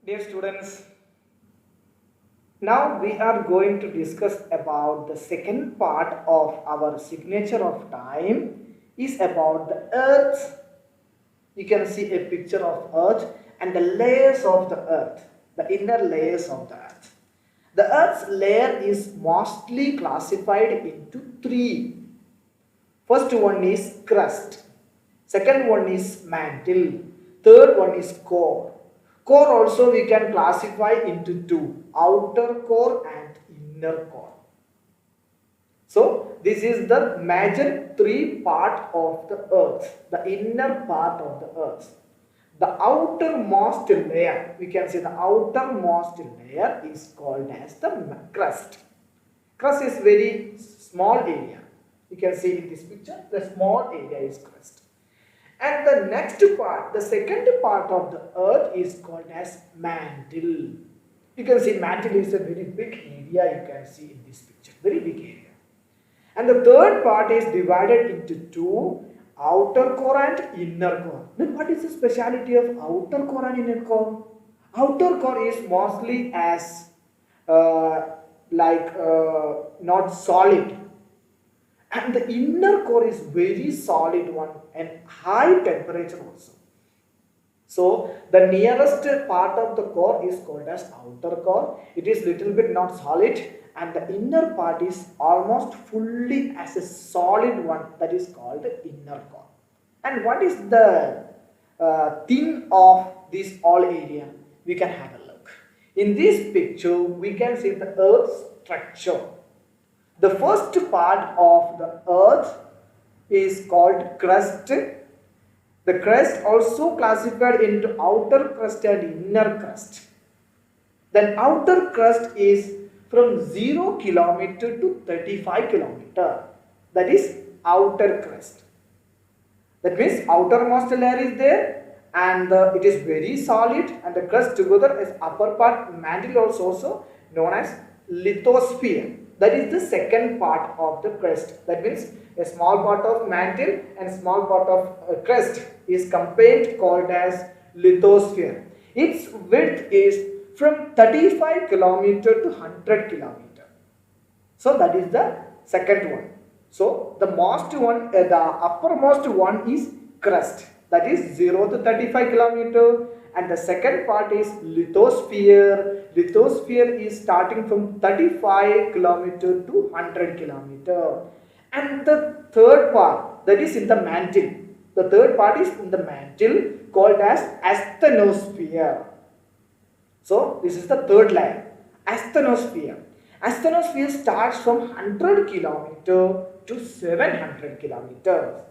Dear students, now we are going to discuss about the second part of our signature of time is about the earth. You can see a picture of earth and the layers of the earth, the inner layers of the earth. The earth's layer is mostly classified into three. First one is crust, second one is mantle, third one is core. Core also we can classify into two, outer core and inner core. So this is the major three part of the earth, the inner part of the earth. The outermost layer, we can say the outermost layer is called as the crust. Crust is very small area. You can see in this picture, the small area is crust. And the next part, the second part of the earth is called as mantle. You can see mantle is a very big area you can see in this picture, very big area. And the third part is divided into two, outer core and inner core. Then what is the speciality of outer core and inner core? Outer core is mostly as uh, not solid, and the inner core is very solid one and high temperature also. So the nearest part of the core is called as outer core. It is little bit not solid, and the inner part is almost fully as a solid one, that is called the inner core. And what is the theme of this all area? We can have a look. In this picture, we can see the earth's structure. The first part of the earth is called crust. The crust also classified into outer crust and inner crust. Then outer crust is from 0 kilometer to 35 kilometer. That is outer crust. That means outermost layer is there, and it is very solid, and the crust together is upper part mantle also known as lithosphere. That is the second part of the crust. That means a small part of mantle and small part of crust is combined called as lithosphere. Its width is from 35 kilometer to 100 kilometer. So that is the second one. So the most one, the uppermost one is crust. That is 0 to 35 kilometer, and the second part is lithosphere. Lithosphere is starting from 35 kilometer to 100 kilometer. And the third part, that is in the mantle. The third part is in the mantle called as asthenosphere. So this is the third layer, asthenosphere. Asthenosphere starts from 100 kilometer to 700 kilometers.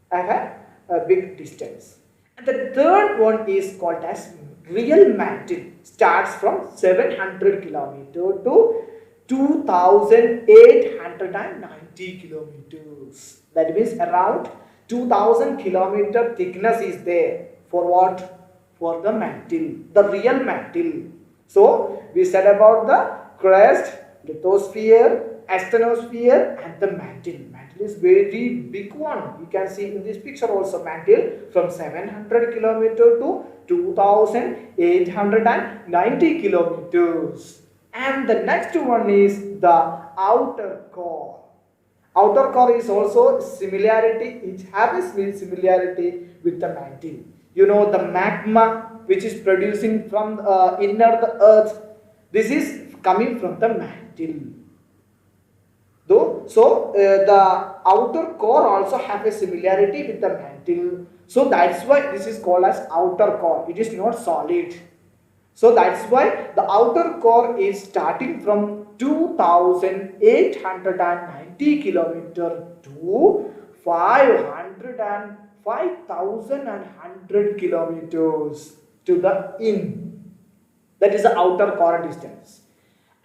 I have a big distance. And the third one is called as real mantle. Starts from 700 kilometer to 2890 kilometers. That means around 2000 kilometer thickness is there. For what? For the mantle, the real mantle. So we said about the crust, lithosphere, asthenosphere, and the mantle. Mantle is very big one. You can see in this picture also mantle from 700 kilometer to 2890 kilometers. And the next one is the outer core. Outer core is also similarity. It has a similarity with the mantle. You know the magma which is producing from inner the earth. This is coming from the mantle. Though, so the outer core also have a similarity with the mantle. So that's why this is called as outer core. It is not solid. So that's why the outer core is starting from 2890 kilometer to 5100 kilometers to the in. That is the outer core distance.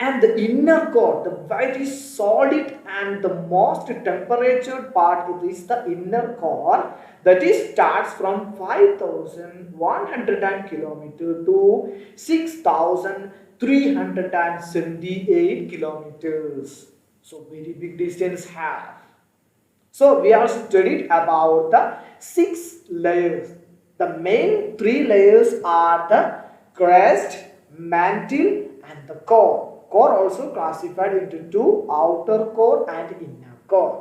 And the inner core, the very solid and the most temperature part, it is the inner core, that is starts from 5100 kilometer to 6378 kilometers. So very big distance have. So we have studied about the 6 layers. The main 3 layers are the crust, mantle and the core. Core also classified into two, outer core and inner core.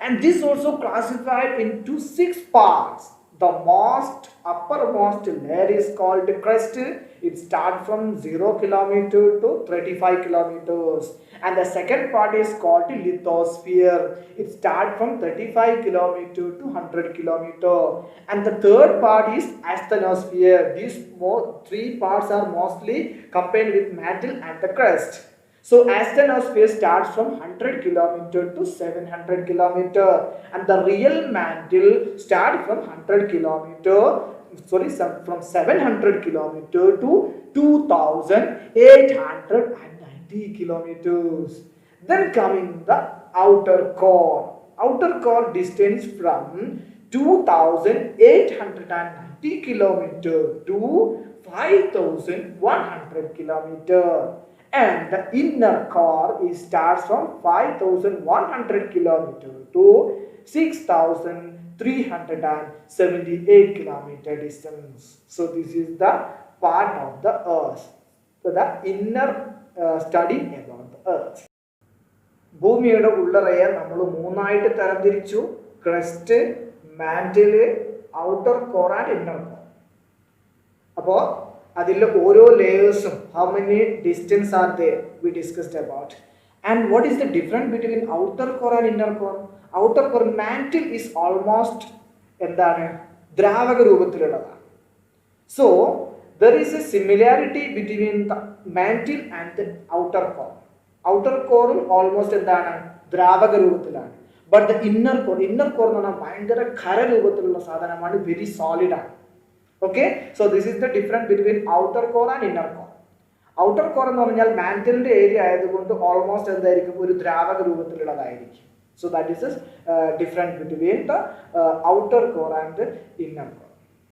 And this also classified into 6 parts. The most uppermost layer is called crust. It starts from 0 kilometer to 35 kilometers. And the second part is called lithosphere. It starts from 35 kilometer to 100 kilometer. And the third part is asthenosphere. These 3 parts are mostly combined with mantle and the crust. So asthenosphere starts from 100 kilometer to 700 kilometer, and the real mantle starts from 100 kilometer, from 700 kilometer to 2890 kilometers. Then coming the outer core. Outer core distance from 2890 kilometer to 5100 kilometer. And the inner core starts from 5100 kilometer to 6378 kilometer distance. So this is the part of the earth. So the inner study about the earth. ഭൂമിയുടെ ഉള്ള layer നമ്മൾ മൂന്നായിട്ട് തരംതിരിച്ചു. Crust, mantle, outer core and inner core. അപ്പോൾ അതിൽ ഓരോ ലേയേഴ്സും how many distance are there we discussed about. And what is the difference between outer core and inner core? Outer core mantle is almost എന്താണ് ദ്രാവക രൂപത്തിലുള്ളതാണ്. So there is a similarity between the mantle and the outer core. Outer core almost എന്താണ് ദ്രാവക രൂപത്തിലാണ്. But the inner core എന്ന് പറഞ്ഞാൽ ഭയങ്കര ഖര രൂപത്തിലുള്ള സാധനമാണ്, വെരി സോളിഡ് ആണ്. Okay, so this is the difference between outer core and inner core. Outer core എന്ന് പറഞ്ഞാൽ മാന്റിലിന്റെ ഏരിയ ആയതുകൊണ്ട് ഓൾമോസ്റ്റ് എന്തായിരിക്കും ഒരു ദ്രാവക രൂപത്തിലുള്ളതായിരിക്കും. So that is the difference between the outer core and the inner core.